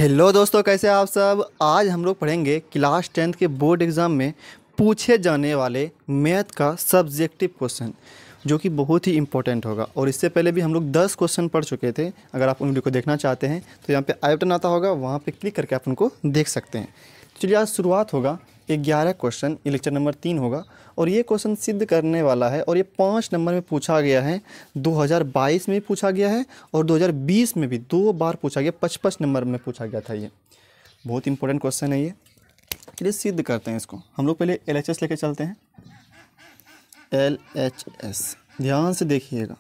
Hello दोस्तों, कैसे हैं आप सब। आज हम लोग पढ़ेंगे क्लास 10th के बोर्ड एग्ज़ाम में पूछे जाने वाले मैथ का सब्जेक्टिव क्वेश्चन, जो कि बहुत ही इंपॉर्टेंट होगा। और इससे पहले भी हम लोग 10 क्वेश्चन पढ़ चुके थे। अगर आप उन वीडियो को देखना चाहते हैं तो यहाँ पे आई बटन आता होगा, वहाँ पे क्लिक करके आप उनको देख सकते हैं। चलिए, आज शुरुआत होगा 11 क्वेश्चन, ये लेक्चर नंबर 3 होगा। और ये क्वेश्चन सिद्ध करने वाला है और ये 5 नंबर में पूछा गया है। 2022 में भी पूछा गया है और 2020 में भी 2 बार पूछा गया। 55 नंबर में पूछा गया था। ये बहुत इंपॉर्टेंट क्वेश्चन है। ये चलिए सिद्ध करते हैं इसको। हम लोग पहले LHS लेके चलते हैं। LHS ध्यान से देखिएगा,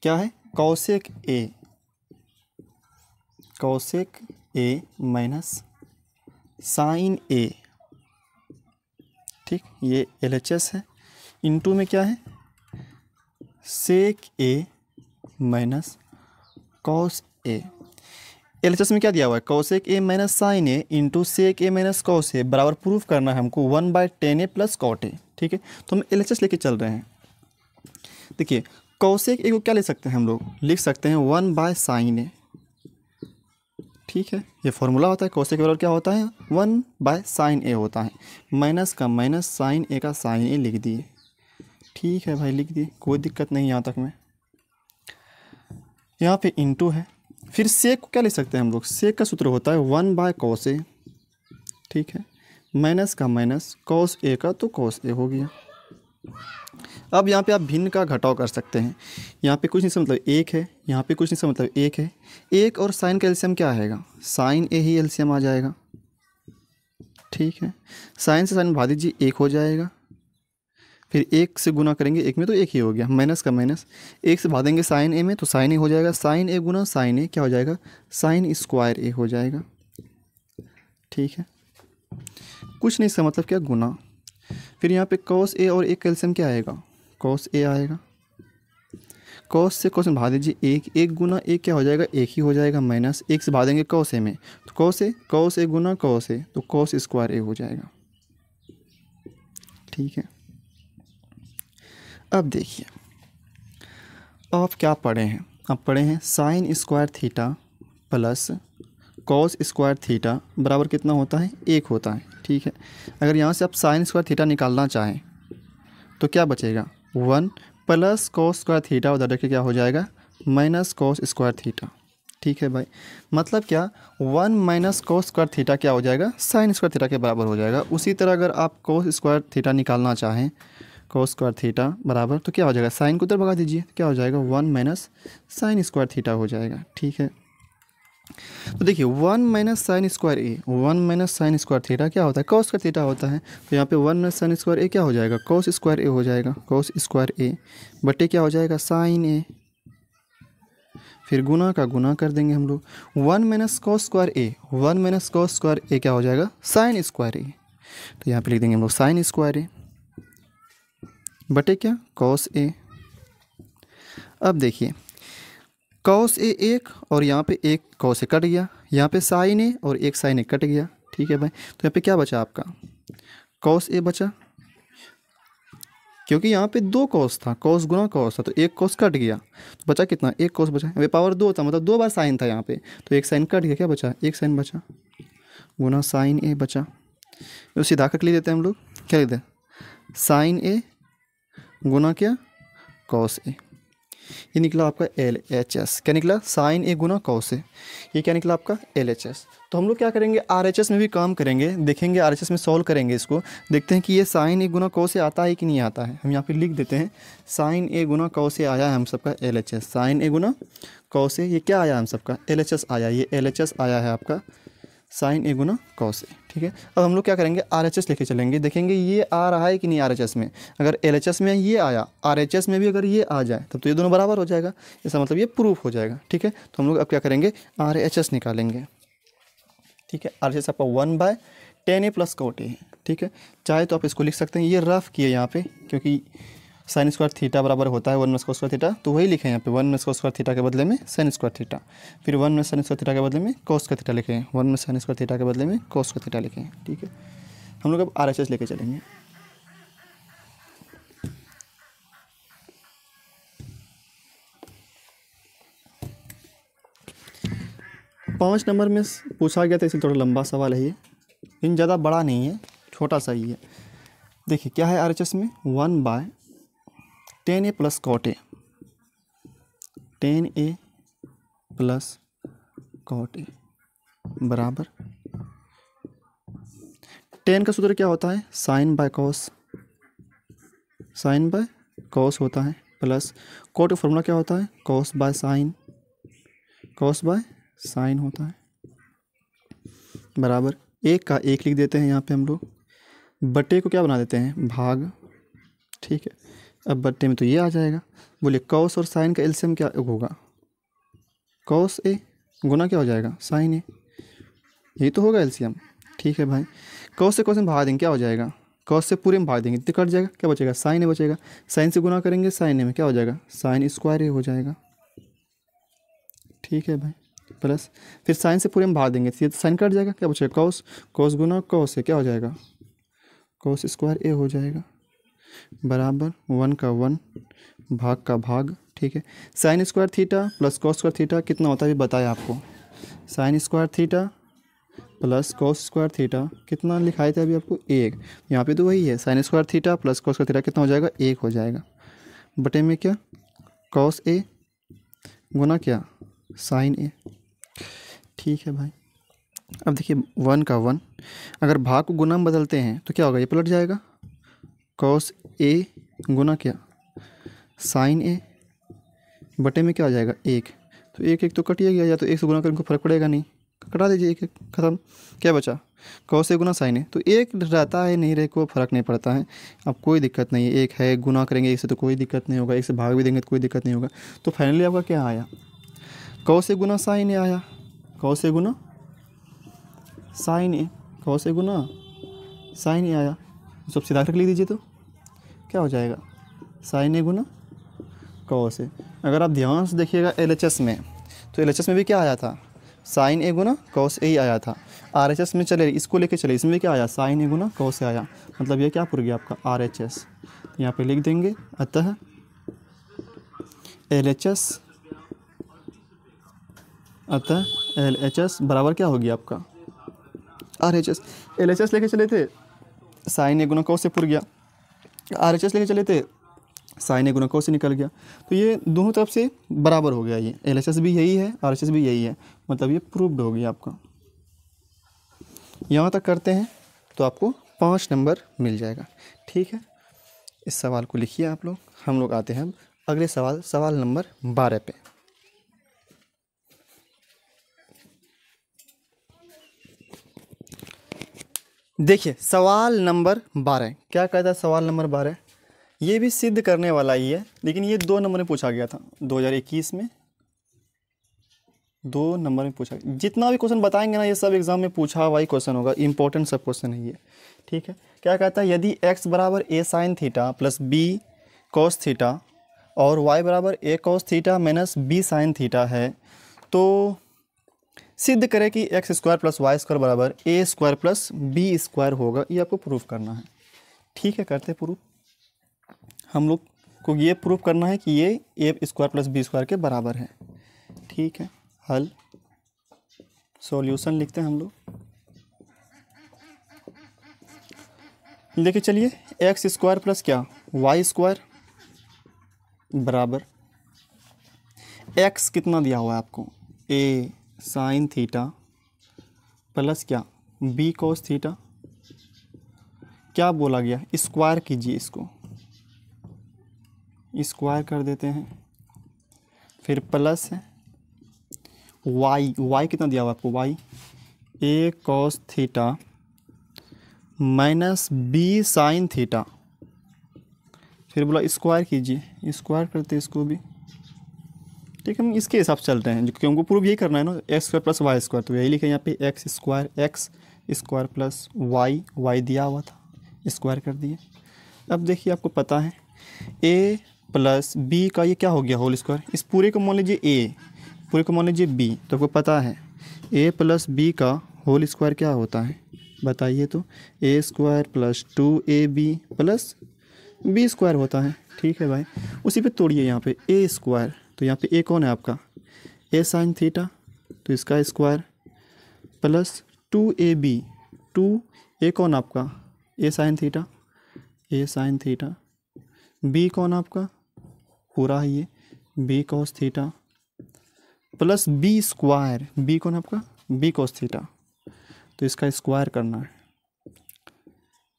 क्या है। कौसेक ए माइनस साइन ए, ठीक, ये LHS है। इनटू में क्या है, सेक ए माइनस कॉस ए। LHS में क्या दिया हुआ है, कौसेक ए minus sign A into sec A minus cos A बराबर प्रूफ करना है हमको 1/tan a प्लस कॉट ए। ठीक है, तो हम LHS लेके चल रहे हैं। देखिए, कौसेक ए को क्या ले सकते हैं हम लोग, लिख सकते हैं 1/sin a। ठीक है, ये फॉर्मूला होता है। कौसेक बराबर क्या होता है, 1/sin a होता है। माइनस का माइनस साइन ए का साइन ए लिख दिए। ठीक है भाई, लिख दिए, कोई दिक्कत नहीं यहाँ तक में। यहाँ पे इंटू है। फिर सेक को क्या ले सकते हैं हम लोग, सेक का सूत्र होता है 1/cos a। ठीक है, माइनस का माइनस cos a का तो cos a हो गया। अब यहाँ पे आप भिन्न का घटाव कर सकते हैं। यहाँ पे कुछ नहीं से मतलब एक है, यहाँ पे कुछ नहीं से मतलब एक है। एक और साइन का एलसीएम क्या आएगा, साइन ए ही एलसीएम आ जाएगा। ठीक है, साइन से साइन भाग दीजिए, एक हो जाएगा। फिर एक से गुना करेंगे, एक में तो एक ही हो गया। माइनस का माइनस, एक से भागेंगे साइन ए में तो साइन ए हो जाएगा। साइन ए गुना साइन ए क्या हो जाएगा, साइन स्क्वायर ए हो जाएगा। ठीक है, कुछ नहीं से मतलब क्या, गुना। फिर यहाँ पे कॉस ए और एक कैल्शियम क्या आएगा, कॉस ए आएगा। कॉस से कॉस में भाग दीजिए, एक, एक गुना एक क्या हो जाएगा, एक ही हो जाएगा। माइनस एक से भाग देंगे कॉस ए में तो cos A Guna cos A तो कॉस स्क्वायर ए हो जाएगा। ठीक है, अब देखिए आप क्या पढ़े हैं। आप पढ़े हैं sine square theta plus cos square theta बराबर कितना होता है, एक होता है। ठीक है, अगर यहाँ से आप साइन स्क्वायर थीटा निकालना चाहें तो क्या बचेगा, 1 प्लस कॉस स्क्वायर थीटा उधर देखिए क्या हो जाएगा, माइनस कॉस स्क्वायर थीटा। ठीक है भाई, मतलब क्या, 1 माइनस कॉस स्क्वायर थीटा क्या हो जाएगा, साइन स्क्वायर थीटा के बराबर हो जाएगा। उसी तरह अगर आप कॉस स्क्वायर थीटा निकालना चाहें, कॉस स्क्वायर थीटा बराबर तो क्या हो जाएगा, साइन को उधर भगा दीजिए, क्या हो जाएगा, 1 माइनस साइन स्क्वायर थीटा हो जाएगा। ठीक है, तो देखिए 1 माइनस साइन स्क्वायर ए, 1 माइनस साइन स्क्वायर थीटा क्या होता है, कॉस स्क्वायर थीटा होता है। तो यहाँ पे 1 माइनस साइन स्क्वायर ए क्या हो जाएगा, कॉस स्क्वायर ए हो जाएगा। कॉस स्क्वायर ए बटे क्या हो जाएगा, साइन ए। फिर गुना का गुना कर देंगे हम लोग, 1 माइनस कॉस स्क्वायर ए, 1 माइनस कॉस स्क्वायर ए क्या हो जाएगा, साइन स्क्वायर ए। तो यहाँ पे लिख देंगे हम लोग साइन स्क्वायर ए बटे क्या, कॉस ए। अब देखिए कॉस ए एक और यहाँ पे एक कॉस ए कट गया, यहाँ पे साइन ए और एक साइन ए कट गया। ठीक है भाई, तो यहाँ पे क्या बचा आपका, कॉस ए बचा, क्योंकि यहाँ पे 2 कॉस था, कॉस गुना कॉस था तो एक कॉस कट गया तो बचा कितना, एक कॉस बचा। वे पावर 2 था, मतलब 2 बार साइन था यहाँ पे, तो एक साइन कट गया, क्या बचा, एक साइन बचा, गुना साइन ए बचा। तो सीधा करके लिख देते हैं हम लोग, क्या लिखते हैं, साइन ए गुना क्या, कॉस ए। ये निकला आपका LHS। क्या निकला, sign A Guna cos A. ये क्या निकला आपका LHS। तो हम लोग क्या करेंगे, RHS में भी काम करेंगे, देखेंगे RHS में सॉल्व करेंगे इसको, देखते हैं कि ये sign A Guna cos A आता है कि नहीं आता है। हम यहाँ पे लिख देते हैं sign A Guna cos A आया है हम सबका LHS। Sign A Guna cos A ये क्या आया हम सबका, LHS आया। ये LHS आया है आपका sign A Guna cos A. ठीक है, अब हम लोग क्या करेंगे, RHS लेके चलेंगे, देखेंगे ये आ रहा है कि नहीं RHS में। अगर LHS में ये आया, RHS में भी अगर ये आ जाए तब तो ये दोनों बराबर हो जाएगा, इसका मतलब ये प्रूफ हो जाएगा। ठीक है, तो हम लोग अब क्या करेंगे, RHS निकालेंगे। ठीक है, RHS आपका 1/tan a प्लस कॉट ए है। ठीक है, चाहे तो आप इसको लिख सकते हैं, ये रफ किए यहाँ पे, क्योंकि साइन स्क्वायर थीटा बराबर होता है 1 माइनस कॉस स्क्वायर थीटा, तो वही लिखे हैं यहाँ पे 1 माइनस कॉस स्क्वायर थीटा के बदले में साइन स्क्वायर थीटा। फिर 1 माइनस साइन स्क्वायर थीटा के बदले में कॉस स्क्वायर थीटा लिखे हैं, 1 माइनस साइन स्क्वायर थीटा के बदले में कॉस स्क्वायर थीटा लिखे हैं। ठीक है, हम लोग अब RHS लेके चलेंगे। 5 नंबर में पूछा गया था, इसलिए थोड़ा लंबा सवाल है ये, लेकिन ज़्यादा बड़ा नहीं है, छोटा सा ही है। देखिए क्या है RHS में 1/10A plus cot A, 10A plus cot A बराबर 10 का सूत्र क्या होता है, sine by cos, sine by cos होता है, प्लस कॉट का फॉर्मूला क्या होता है, cos by sine, cos by sine होता है, बराबर 1 का 1 लिख देते हैं यहाँ पे हम लोग, बटे को क्या बना देते हैं, भाग। ठीक है, अब बटे में तो ये आ जाएगा। बोलिए कॉस और साइन का एलसीएम क्या होगा, कॉस ए गुना क्या हो जाएगा, साइन ए, यही तो होगा एलसीएम। ठीक है भाई, कॉस से कॉस में भाग देंगे, क्या हो जाएगा, कॉस से पूरे में भाग देंगे तो कट जाएगा, क्या बचेगा, साइन ए बचेगा। साइन से गुना करेंगे साइन ए में, क्या हो जाएगा, साइन स्क्वायर ए हो जाएगा। ठीक है भाई, प्लस फिर साइन से पूरे में भाग देंगे तो साइन कट जाएगा, क्या बचेगा, कॉस, कॉस गुना कॉस से क्या हो जाएगा, कॉस स्क्वायर ए हो जाएगा, बराबर 1 का 1 भाग का भाग। ठीक है, sine square theta plus cos square theta कितना होता है बताया आपको, sine square theta plus cos square theta कितना लिखाए थे अभी आपको, 1, यहाँ पे तो वही है, sine square theta plus cos square theta कितना हो जाएगा, 1 हो जाएगा, बटे में क्या, कॉस ए गुना क्या, साइन ए। ठीक है भाई, अब देखिए 1 का 1 अगर भाग को गुना में बदलते हैं तो क्या होगा, ये पलट जाएगा, कॉस ए गुना क्या, साइन ए, बटे में क्या आ जाएगा, 1, तो 1 तो कटिए गया, या तो 1 से गुना करने को फर्क पड़ेगा नहीं, कटा दीजिए 1 खत्म, क्या बचा, कॉस ए गुना साइन ए, तो 1 रहता है नहीं रहे को फ़र्क नहीं पड़ता है, अब कोई दिक्कत नहीं है, 1 है गुना करेंगे 1 से तो कोई दिक्कत नहीं होगा, 1 से भाग भी देंगे तो कोई दिक्कत नहीं होगा। तो फाइनली आपका क्या आया, कॉस ए गुना साइन ए आया, cos A Guna sign A, cos A Guna sign ए आया, सब सीधा करके लिख दीजिए तो क्या हो जाएगा, sign A Guna cos A. अगर आप ध्यान से देखिएगा LHS में, तो LHS में भी क्या आया था, sign A Guna cos A ही आया था। RHS में चले इसको लेके चले, इसमें भी क्या आया, sign A Guna cos A आया, मतलब ये क्या पूरा गया आपका RHS, यहाँ पे लिख देंगे, अतः LHS बराबर क्या हो गया आपका RHS। LHS लेके चले थे, साइन ए गुना कॉस से पुर गया, RHS लेके चले थे, साइन ए गुना कॉस से निकल गया, तो ये दोनों तरफ से बराबर हो गया, ये LHS भी यही है RHS भी यही है, मतलब ये प्रूव्ड हो गया आपका। यहाँ तक करते हैं तो आपको 5 नंबर मिल जाएगा। ठीक है, इस सवाल को लिखिए आप लोग। हम लोग आते हैं अगले सवाल, सवाल नंबर 12 पे। देखिए सवाल नंबर 12 क्या कहता है, सवाल नंबर 12 ये भी सिद्ध करने वाला ही है, लेकिन ये 2 नंबर में पूछा गया था 2021 में, 2 नंबर में पूछा। जितना भी क्वेश्चन बताएंगे ना ये सब एग्जाम में पूछा हुआ ही क्वेश्चन होगा, इंपॉर्टेंट सब क्वेश्चन है ये। ठीक है, क्या कहता है, यदि x बराबर a sine theta plus b cos theta और y बराबर a cos theta minus b sine theta है, तो सिद्ध करें कि x square plus y square बराबर a square plus b square होगा। ये आपको प्रूफ करना है। ठीक है, करते प्रूफ। हम लोग को ये प्रूफ करना है कि ये a square plus b square के बराबर है। ठीक है, हल सॉल्यूशन लिखते हैं हम लोग। देखिए चलिए, एक्स स्क्वायर प्लस क्या वाई स्क्वायर बराबर एक्स कितना दिया हुआ है आपको, a साइन थीटा प्लस क्या b कॉस थीटा, क्या बोला गया, स्क्वायर कीजिए, इसको स्क्वायर कर देते हैं, फिर प्लस है y कितना दिया हुआ आपको, y a cos theta minus b sine theta, फिर बोला स्क्वायर कीजिए, स्क्वायर करते इसको भी। ठीक है, हम इसके हिसाब से चलते हैं क्योंकि हमको प्रूव यही करना है ना, x square plus y square, तो यही लिखे यहाँ पे एक्स स्क्वायर प्लस वाई दिया हुआ था, स्क्वायर कर दिए। अब देखिए आपको पता है a प्लस b का ये क्या हो गया होल स्क्वायर, इस पूरे को मान लीजिए a, पूरे को मान लीजिए b, तो आपको पता है a प्लस b का होल स्क्वायर क्या होता है बताइए, तो a square plus 2ab plus b square होता है। ठीक है भाई, उसी पे तोड़िए यहाँ पे a स्क्वायर, तो यहाँ पे a कौन है आपका a साइन थीटा, तो इसका स्क्वायर प्लस 2ab, 2 ए कौन आपका A sine theta, A sine theta, B कौन आपका पूरा है ये B cos theta, plus B square, B कौन आपका बी कॉस थीटा, तो इसका स्क्वायर करना है,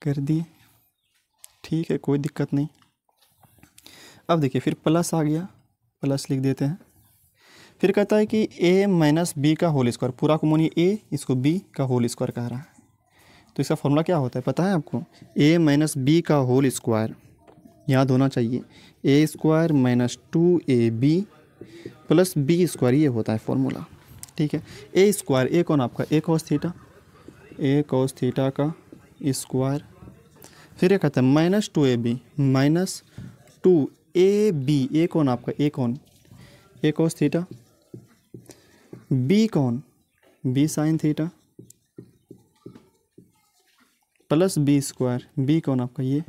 कर दिए। ठीक है, कोई दिक्कत नहीं। अब देखिए फिर प्लस आ गया, प्लस लिख देते हैं। फिर कहता है कि a माइनस बी का होल स्क्वायर, पूरा को मानिए a, इसको b का होल स्क्वायर कह रहा है। तो इसका फॉर्मूला क्या होता है पता है आपको, a माइनस बी का होल स्क्वायर, याद होना चाहिए, a square minus 2ab plus B square, ये होता है फॉर्मूला। ठीक है, ए स्क्वायर, ए कौन आपका ए कॉस थीटा, ए कॉस थीटा का स्क्वायर, फिर ये कहता है माइनस 2ab माइनस 2ab, ए कौन आपका ए कौन ए कॉस थीटा, बी कौन B sine theta, plus B square, B कौन आपका ये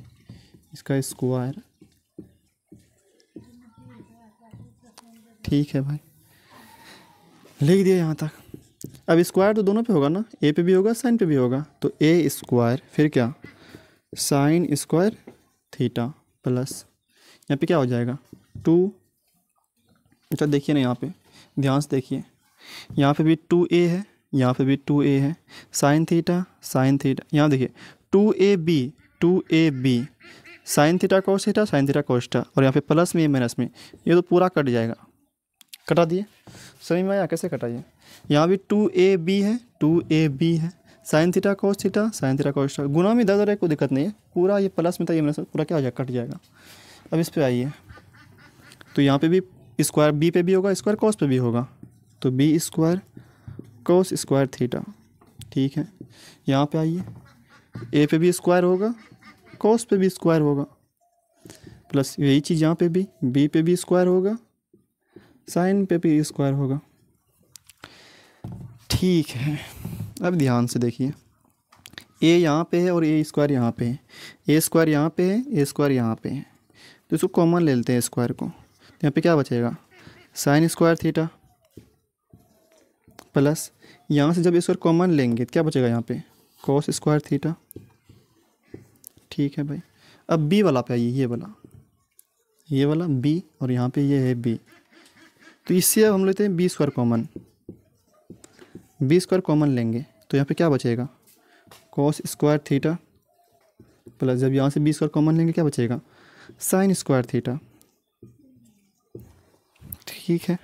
इसका स्क्वायर। ठीक है भाई, लिख दिया यहाँ तक। अब स्क्वायर तो दोनों पे होगा ना, ए पे भी होगा साइन पे भी होगा, तो ए स्क्वायर फिर क्या साइन स्क्वायर थीटा प्लस यहाँ पे क्या हो जाएगा 2। अच्छा देखिए ना, यहाँ पे ध्यान से देखिए, यहाँ पे भी 2a है, यहाँ पे भी 2a है, साइन थीटा यहाँ देखिए 2ab sign theta cos theta sine theta cos theta, और यहाँ पे प्लस में माइनस में, ये तो पूरा कट जाएगा। कटा दिए, समझ में आया कैसे कटा ये। यहाँ भी 2ab है sine theta cos theta cos theta, गुना में इधर है कोई दिक्कत नहीं है, पूरा ये प्लस में था ये माइनस में, पूरा क्या हो जाएगा कट जाएगा। अब इस पे आइए, तो यहाँ पे भी स्क्वायर बी पे भी होगा, स्क्वायर कॉस पे भी होगा, तो B square cos square theta. ठीक है, यहाँ पे आइए, ए पे भी स्क्वायर होगा, कॉस पे भी स्क्वायर होगा, प्लस यही चीज़ यहाँ पे भी बी पे भी स्क्वायर होगा, साइन पे भी स्क्वायर होगा। ठीक है, अब ध्यान से देखिए, ए यहाँ पे है और ए स्क्वायर यहाँ पे है, ए स्क्वायर यहाँ पे है, ए स्क्वायर यहाँ पे है, तो इसको कॉमन ले लेते हैं स्क्वायर को, तो यहाँ पे क्या बचेगा साइन स्क्वायर थीटा प्लस यहाँ से जब स्क्वायर कॉमन लेंगे तो क्या बचेगा यहाँ पे कॉस स्क्वायर थीटा। ठीक है भाई, अब बी वाला पे आइए, ये वाला बी और यहाँ पे ये है बी, तो इससे अब हम लेते हैं बी स्क्वायर कॉमन लेंगे, तो यहाँ पे क्या बचेगा कॉस स्क्वायर थीटा प्लस जब यहाँ से बी स्क्वायर कॉमन लेंगे क्या बचेगा साइन स्क्वायर थीटा। ठीक है,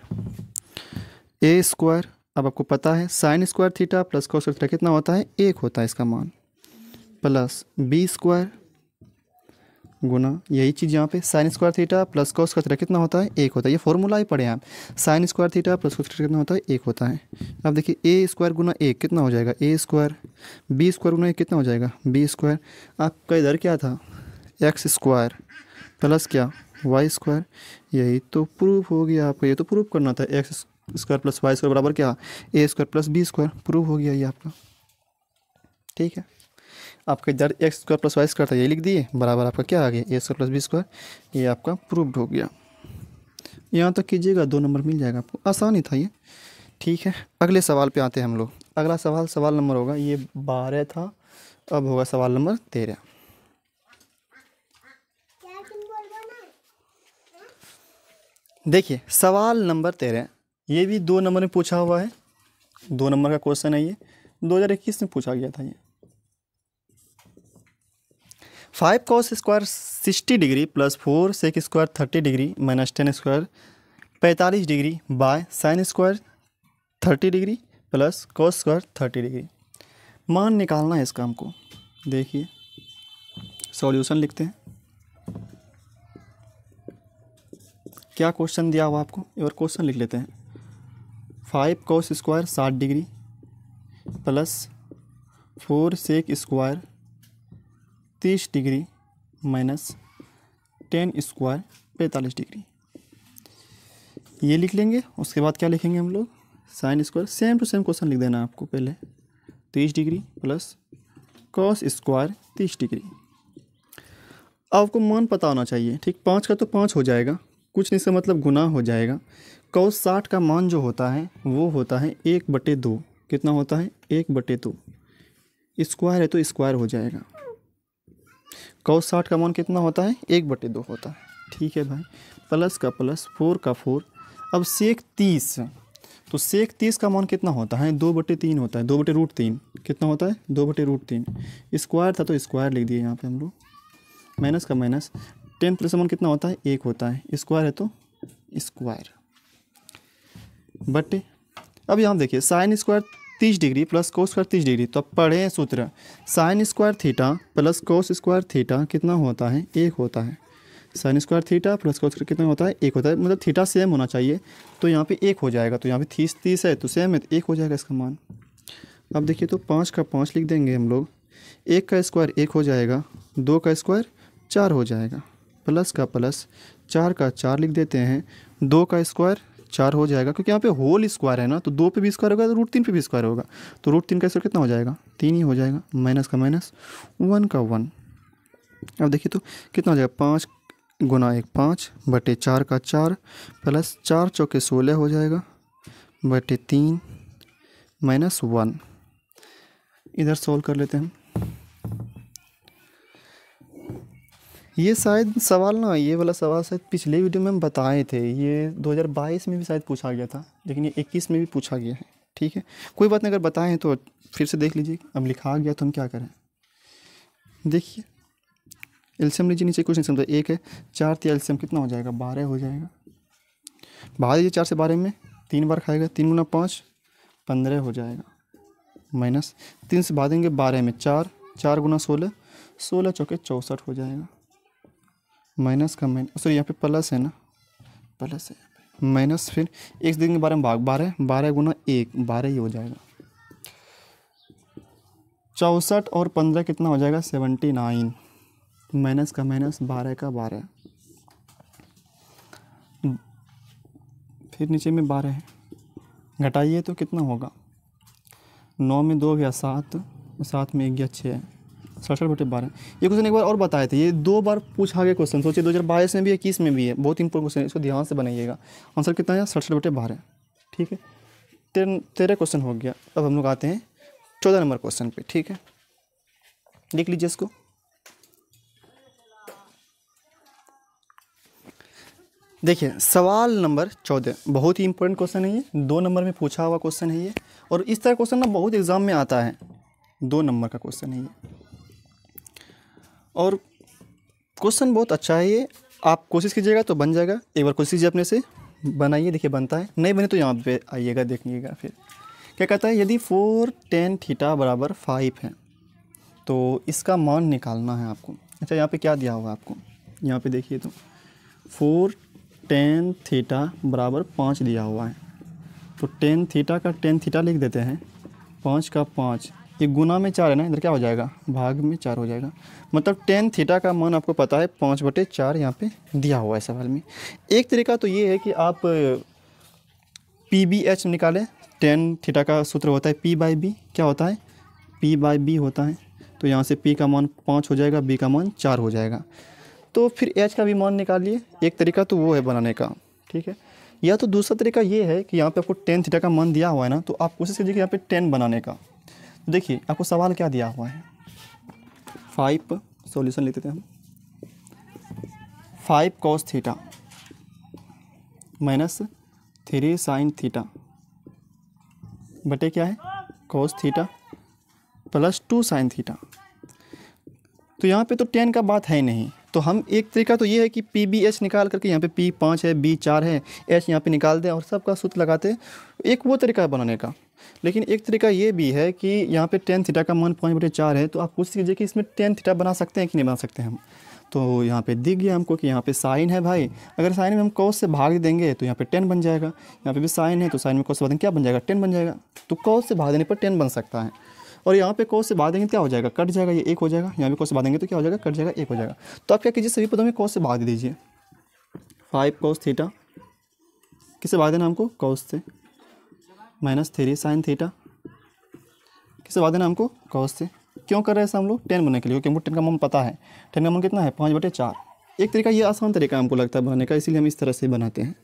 ए स्क्वायर, अब आपको पता है sine square theta plus cos square theta कितना होता है 1 होता है इसका मान, प्लस बी स्क्वायर गुना यही चीज़ यहाँ पे sine square theta plus cos square theta कितना होता है 1 होता है, ये फॉर्मूला ही पढ़े आप, sine square theta plus cos theta कितना होता है 1 होता है। अब देखिए ए स्क्वायर गुना 1 कितना हो जाएगा ए स्क्वायर, बी स्क्वायर गुना 1 कितना हो जाएगा बी स्क्वायर, आपका इधर क्या था एक्स स्क्वायर प्लस क्या वाई स्क्वायर, यही तो प्रूफ हो गया आपका, ये तो प्रूफ करना था, x square plus y square बराबर क्या a square plus B square, proof हो गया ये आपका। ठीक है, आपका इधर x square plus y square था, ये लिख दिए, बराबर आपका क्या आ गया a square plus B square, ये आपका प्रूव्ड हो गया। यहाँ तक कीजिएगा 2 नंबर मिल जाएगा आपको, आसान ही था ये। ठीक है, अगले सवाल पे आते हैं हम लोग। अगला सवाल नंबर होगा, ये 12 था, अब होगा सवाल नंबर 13। देखिए सवाल नंबर 13, ये भी 2 नंबर में पूछा हुआ है, 2 नंबर का क्वेश्चन है ये, 2021 में पूछा गया था ये। 5 cos square 60 degree plus 4 sec square 30 degree minus 10 square 45 degree by sine square 30 degree plus cos square 30 degree, मान निकालना है इसका हमको। देखिए सॉल्यूशन लिखते हैं, क्या क्वेश्चन दिया हुआ आपको, एक बार क्वेश्चन लिख लेते हैं। 5 cos square 60 degree plus 4 sec square 30 degree minus 10 square 45 degree, ये लिख लेंगे। उसके बाद क्या लिखेंगे हम लोग sine square, same to same question लिख देना है आपको पहले, 30 degree plus cos square 30 degree. आपको मान पता होना चाहिए, ठीक, 5 का तो 5 हो जाएगा, कुछ नहीं से मतलब गुना हो जाएगा। कॉस 60 का मान जो होता है वो होता है 1/2, कितना होता है 1/2, स्क्वायर है तो स्क्वायर हो जाएगा। cos 60 का मान कितना होता है 1/2 होता है। ठीक है भाई, प्लस का प्लस 4 का 4। अब सेक 30, तो सेक 30 का मान कितना होता है 2/3 होता है, 2/√3 कितना होता है 2/√3। स्क्वायर था तो स्क्वायर लिख दिए यहाँ पे हम लोग, माइनस का माइनस 10 प्लस मान कितना होता है 1 होता है, स्क्वायर है तो स्क्वायर बटे। अब यहाँ देखिए sign square 30 degree plus cos square 30 degree, तो अब पढ़े सूत्र sine square theta plus cos square theta कितना होता है 1 होता है। Sine square theta plus cos square कितना होता है 1 होता है, मतलब थीटा सेम होना चाहिए, तो यहाँ पे 1 हो जाएगा। तो यहाँ पे 30 है तो सेम है तो 1 हो जाएगा इसका मान। अब देखिए तो 5 का 5 लिख देंगे हम लोग, 1 का स्क्वायर 1 हो जाएगा, 2 का स्क्वायर 4 हो जाएगा, प्लस का प्लस 4 का 4 लिख देते हैं, 2 का स्क्वायर 4 हो जाएगा, क्योंकि यहाँ पे होल स्क्वायर है ना, तो 2 पे भी स्क्वायर होगा तो √3 पे भी स्क्वायर होगा, तो √3 का स्क्वायर कितना हो जाएगा 3 ही हो जाएगा, माइनस का माइनस 1 का 1। अब देखिए तो कितना हो जाएगा 5 गुना 1 5 बटे 4 का 4 प्लस 4 चौके 16 हो जाएगा बटे 3 माइनस 1। इधर सॉल्व कर लेते हैं। ये शायद सवाल ना, ये वाला सवाल शायद पिछले वीडियो में हम बताए थे, ये 2022 में भी शायद पूछा गया था, लेकिन ये 21 में भी पूछा गया है। ठीक है, कोई बात नहीं, अगर बताए हैं तो फिर से देख लीजिए। अब लिखा गया तो हम क्या करें, देखिए एलसीएम लीजिए, नीचे कुछ नहीं समझा, 1 है 4 तो एलसीएम कितना हो जाएगा 12 हो जाएगा। भाग दीजिए 4 से 12 में, 3 बार खाएगा, 3 गुना 5 15 हो जाएगा, माइनस 3 से भागेंगे 12 में, 4 गुना 16 16 चौके 64 हो जाएगा, माइनस का माइनस, सॉरी यहाँ पे प्लस है ना, प्लस है माइनस, फिर एक दिन के बारे में भाग 12 12 गुना 1 12 ही हो जाएगा। 64 और 15 कितना हो जाएगा 79, माइनस का माइनस 12 का 12, फिर नीचे में 12 है, घटाइए तो कितना होगा 9 में 2 गया 7, 7 में 1 गया 6, 67/12। ये क्वेश्चन एक बार और बताए थे, ये 2 बार पूछा गया क्वेश्चन, सोचिए 2022 में भी है 21 में भी है, बहुत इंपॉर्टेंट क्वेश्चन है, इसको ध्यान से बनाइएगा। आंसर कितना है 67/12। ठीक है, 13 क्वेश्चन हो गया। अब हम लोग आते हैं 14 नंबर क्वेश्चन पे। ठीक है, लिख लीजिए इसको। देखिए सवाल नंबर 14 बहुत ही इंपॉर्टेंट क्वेश्चन है, ये 2 नंबर में पूछा हुआ क्वेश्चन है ये, और इस तरह क्वेश्चन ना बहुत एग्जाम में आता है, 2 नंबर का क्वेश्चन है ये, और क्वेश्चन बहुत अच्छा है ये। आप कोशिश कीजिएगा तो बन जाएगा, एक बार कोशिश कीजिए अपने से, बनाइए, देखिए बनता है, नहीं बने तो यहाँ पे आइएगा देखिएगा। फिर क्या कहता है, यदि 4 tan थीटा बराबर 5 है तो इसका मान निकालना है आपको। अच्छा यहाँ पे क्या दिया हुआ आपको, यहाँ पे देखिए तो 4 tan थीटा बराबर 5 दिया हुआ है, तो tan थीटा का tan थीटा लिख देते हैं, 5 का 5, ये गुना में 4 है ना, इधर क्या हो जाएगा भाग में 4 हो जाएगा, मतलब tan थीटा का मान आपको पता है 5/4 यहाँ पे दिया हुआ है सवाल में। एक तरीका तो ये है कि आप PBH निकालें, tan थीटा का सूत्र होता है P/B, क्या होता है P/B होता है, तो यहाँ से P का मान 5 हो जाएगा, B का मान 4 हो जाएगा, तो फिर H का भी मान निकालिए। एक तरीका तो वो है बनाने का। ठीक है, या तो दूसरा तरीका ये है कि यहाँ पे आपको tan थीटा का मान दिया हुआ है ना, तो आप कोशिश कीजिए कि यहाँ पे tan बनाने का। देखिए आपको सवाल क्या दिया हुआ है, 5 सॉल्यूशन लेते थे हम, 5 cos theta minus 3 sin theta बटे क्या है cos theta plus 2 sin theta. तो यहाँ पे तो tan का बात है नहीं, तो हम एक तरीका तो ये है कि PBH निकाल करके यहाँ पे P 5 है, B 4 है, H यहाँ पे निकाल दें और सबका सूत्र लगाते हैं, एक वो तरीका है बनाने का। लेकिन एक तरीका ये भी है कि यहाँ पे tan थीटा का मान 5/4 है, तो आप पूछ लीजिए कि इसमें tan थीटा बना सकते हैं कि नहीं बना सकते हम। तो यहाँ पे दिख गया हमको कि यहाँ पे साइन है भाई, अगर साइन में हम cos से भाग देंगे तो यहाँ पे tan बन जाएगा, यहाँ पे भी साइन है तो साइन में cos से भाग देंगे क्या बन जाएगा tan बन जाएगा, तो cos से भाग देने पर tan बन सकता है। और यहाँ पे cos से भाग देंगे क्या हो जाएगा कट जाएगा, ये 1 हो जाएगा, यहाँ पे cos से भाग देंगे तो क्या हो जाएगा कट जाएगा 1 हो जाएगा। तो आप क्या कीजिए सभी पदों में cos से भाग दीजिए, 5 cos थीटा किससे भाग देना हमको cos से, माइनस 3 sin थीटा किससे भाग देना हमको cos से। क्यों कर रहे हैं हम लोग tan बनने के लिए, क्योंकि हमको tan का मान पता है, tan का मान कितना है 5/4। एक तरीका ये आसान तरीका हमको लगता है बनाने का, इसीलिए हम इस तरह से बनाते हैं।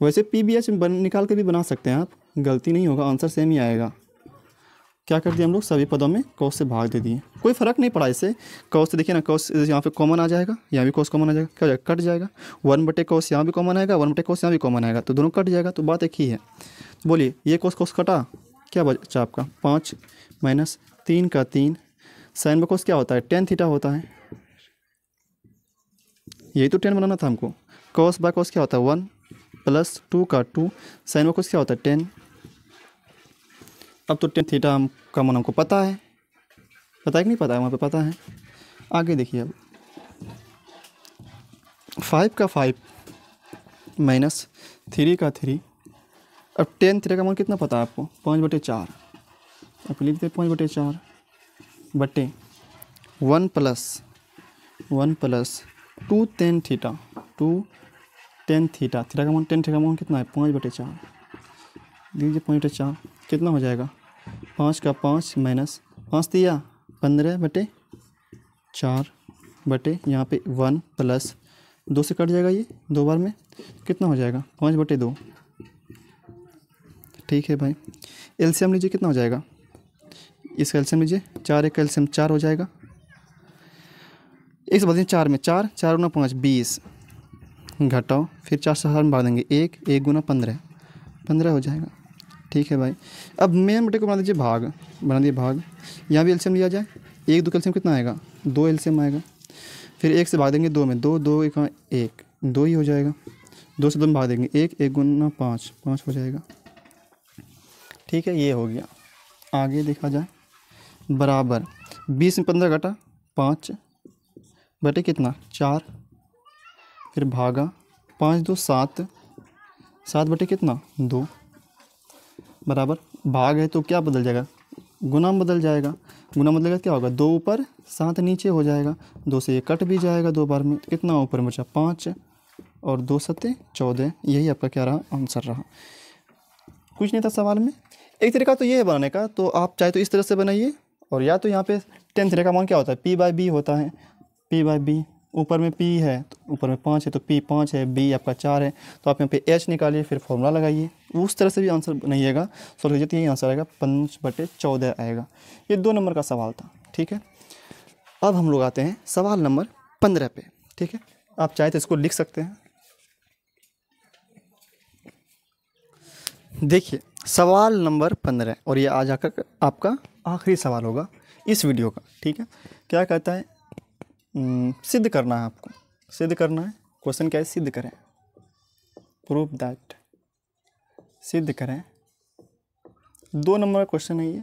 वैसे PBH निकाल के भी बना सकते हैं आप, गलती नहीं होगा, आंसर सेम ही आएगा। क्या कर दिया हम लोग, सभी पदों में कॉस से भाग दे दिए, कोई फ़र्क नहीं पड़ा इससे। कॉस से देखिए ना, कॉस यहाँ पे कॉमन आ जाएगा, यहाँ भी कॉस कॉमन आ जाएगा, क्या हो जाएगा, कट जाएगा। 1/cos यहाँ भी कॉमन आएगा, 1/cos यहाँ भी कॉमन आएगा, तो दोनों कट जाएगा, तो बात एक ही है। तो बोलिए ये कॉस कॉस कटा, क्या बचा आपका 5 माइनस 3 का 3, साइन बाय कॉस क्या होता है, tan थीटा होता है, यही तो tan बनाना था हमको। कॉस बाय कॉस क्या होता है 1 प्लस 2 का 2, साइन बाय कॉस क्या होता है 10। अब तो tan थीटा का मान हमको पता है, पता है कि नहीं पता है, वहाँ पे पता है। आगे देखिए अब 5 का 5 माइनस 3 का 3, अब tan थीटा का मान कितना पता है आपको, 5/4, अब लिखते 5/4 बटे 1 plus 2 tan theta, 2 tan theta, theta का मान कितना है 5/4, दीजिए 5/4 कितना हो जाएगा, 5 का 5 माइनस 5 दिया 15/4 बटे यहाँ पे 1 प्लस 2 से कट जाएगा, ये 2 बार में कितना हो जाएगा 5/2। ठीक है भाई, एलसीएम लीजिए कितना हो जाएगा, इसका एलसीएम लीजिए, 4 एक एलसीएम 4 हो जाएगा, एक से बदलिए 4 में 4 4 गुना 5 20, घटाओ फिर 4 से 7 में भाग देंगे, 1 1 गुना 15 हो जाएगा। ठीक है भाई, अब मेन बटे को बना दीजिए भाग, बना दिए भाग, यहाँ भी एलसीएम लिया जाए, 1 2 का एलसीएम कितना आएगा 2 एलसीएम आएगा, फिर 1 से भाग देंगे 2 में, 2 2 1 1 2 ही हो जाएगा, 2 से 2 में भाग देंगे 1 1 गुना 5 5 हो जाएगा। ठीक है, ये हो गया। आगे देखा जाए, बराबर 20 में 15 घटा 5 बटे कितना 4, फिर भागा 5 2 7, 7 बटे कितना 2, बराबर भाग है तो क्या बदल जाएगा, गुना में बदल जाएगा, गुना बदलेगा क्या होगा 2 ऊपर 7 नीचे हो जाएगा, 2 से ये कट भी जाएगा 2 बार में, कितना ऊपर में बचा 5 और 2 7 14, यही आपका क्या रहा आंसर रहा। कुछ नहीं था सवाल में। एक तरीका तो ये है बनाने का, तो आप चाहे तो इस तरह से बनाइए, और या तो यहाँ पे tan थीटा का मान क्या होता है p/b होता है, p/b, ऊपर में p है तो ऊपर में 5 है तो p 5 है, b आपका 4 है, तो आप यहाँ पे h निकालिए, फिर फॉर्मूला लगाइए, उस तरह से भी आंसर बनाइएगा, सॉल्व कीजिए तो यही आंसर आएगा 5/14 आएगा। ये 2 नंबर का सवाल था। ठीक है, अब हम लोग आते हैं सवाल नंबर 15 पे। ठीक है, आप चाहे तो इसको लिख सकते हैं। देखिए सवाल नंबर 15, और ये आज आकर आपका आखिरी सवाल होगा इस वीडियो का। ठीक है, क्या कहता है, सिद्ध करना है आपको, सिद्ध करना है। क्वेश्चन क्या है, सिद्ध करें, प्रूव दैट, सिद्ध करें। 2 नंबर का क्वेश्चन है ये,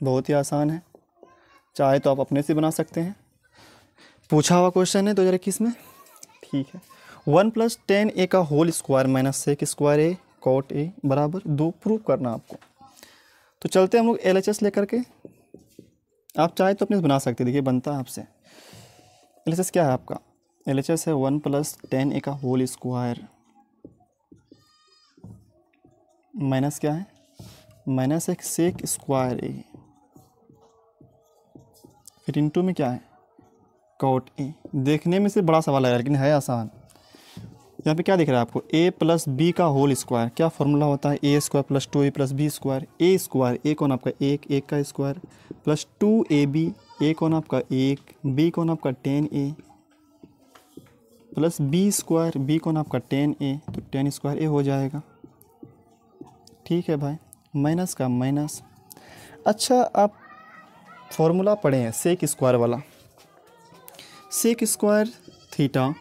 बहुत ही आसान है, चाहे तो आप अपने से बना सकते हैं, पूछा हुआ क्वेश्चन है 2021 में। ठीक है, 1 + tan a का whole square minus sec square a cot a बराबर 2 प्रूव करना आपको। तो चलते हैं हम लोग LHS लेकर के, आप चाहे तो अपने से बना सकते हैं। देखिए बनता है आपसे, LHS क्या है आपका, LHS है 1 + tan a का होल स्क्वायर माइनस क्या है, माइनस एक sec स्क्वायर a, फिर इंटू में क्या है cot a। देखने में से बड़ा सवाल है लेकिन है आसान। यहाँ पे क्या दिख रहा है आपको, a + b का होल स्क्वायर, क्या फॉर्मूला होता है a² + 2a + b square, a square a कौन आपका 1 1 का स्क्वायर प्लस 2ab, a कौन आपका 1, b कौन आपका tan a plus b square, b कौन आपका tan a, तो tan स्क्वायर a हो जाएगा। ठीक है भाई, माइनस का माइनस। अच्छा आप फॉर्मूला पढ़े हैं sec स्क्वायर वाला, sec square theta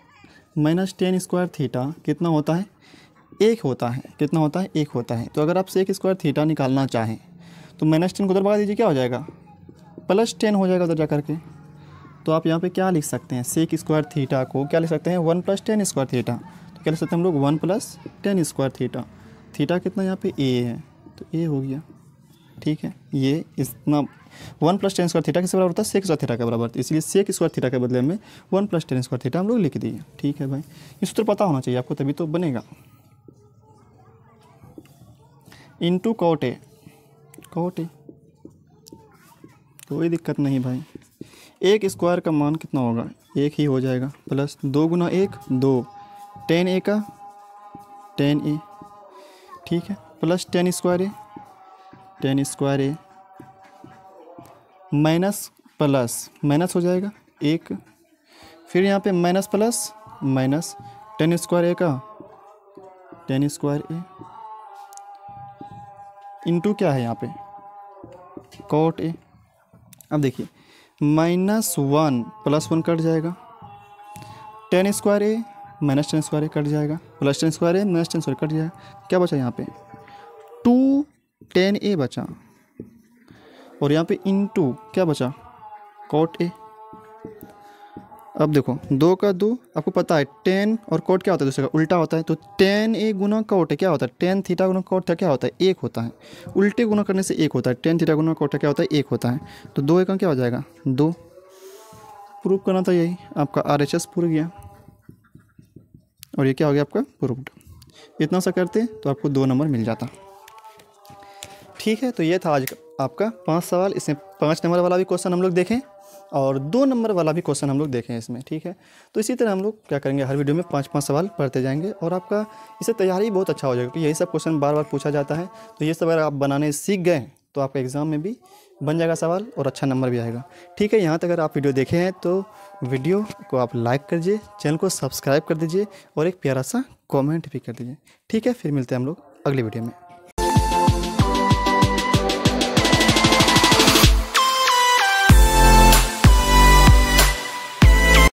minus tan square theta कितना होता है, 1 होता है, कितना होता है 1 होता है। तो अगर आप sec स्क्वायर थीटा निकालना चाहें तो -10 को उधर भगा दीजिए, क्या हो जाएगा +10 हो जाएगा उधर जा करके। तो आप यहाँ पे क्या लिख सकते हैं, sec स्क्वायर थीटा को क्या लिख सकते हैं 1 + tan स्क्वायर थीटा, तो क्या लिख सकते हैं हम लोग 1 + tan स्क्वायर थीटा, थीटा कितना यहाँ पे a है तो a हो गया। ठीक है, ये इतना 1 + tan स्क्वायर थीटा किसके बराबर होता है, sec स्क्वायर थीटा के बराबर, इसलिए sec स्क्वायर थीटा के बदले में 1 + tan स्क्वायर थीटा हम लोग लिख दिए। ठीक है भाई, इस सूत्र पता होना चाहिए आपको तभी तो बनेगा। इंटू cot a, कोई दिक्कत नहीं भाई, 1 स्क्वायर का मान कितना होगा 1 ही हो जाएगा, प्लस 2 × 1 2, tan a का tan a। ठीक है, plus tan square a minus plus minus हो जाएगा एक, फिर यहाँ पे minus plus minus tan square a का टेन स्क्वायर ए इंटू क्या है यहाँ पे कॉट ए। अब देखिए -1 + 1 कट जाएगा, ten square a minus tan square A cut जाएगा, plus tan square a minus tan square cut जाएगा, क्या बचा यहाँ पे 2 टेन ए बचा, और यहाँ पे इंटू क्या बचा कॉट ए। अब देखो 2 का 2 आपको पता है, टेन और कॉट क्या होता है दूसरे का उल्टा होता है, तो टेन ए गुना कॉट क्या होता है, टेन थीटा गुना कॉट क्या होता है एक होता है, उल्टे गुना करने से एक होता है, टेन थीटा गुना कॉट क्या होता है एक होता है, तो 2 का क्या हो जाएगा 2। प्रूव करना था यही, आपका RHS पूरा गया और ये क्या हो गया आपका प्रूव्ड। इतना सा करते तो आपको 2 नंबर मिल जाता। ठीक है, तो ये था आज आपका 5 सवाल। इसमें 5 नंबर वाला भी क्वेश्चन हम लोग देखें और 2 नंबर वाला भी क्वेश्चन हम लोग देखें इसमें। ठीक है, तो इसी तरह हम लोग क्या करेंगे, हर वीडियो में 5-5 सवाल पढ़ते जाएंगे और आपका इससे तैयारी बहुत अच्छा हो जाएगा, क्योंकि यही सब क्वेश्चन बार बार पूछा जाता है। तो ये सब अगर आप बनाने सीख गए तो आपका एग्ज़ाम में भी बन जाएगा सवाल और अच्छा नंबर भी आएगा। ठीक है, यहाँ तक अगर आप वीडियो देखे हैं तो वीडियो को आप लाइक कर दीजिए, चैनल को सब्सक्राइब कर दीजिए और एक प्यारा सा कॉमेंट भी कर दीजिए। ठीक है, फिर मिलते हैं हम लोग अगली वीडियो में।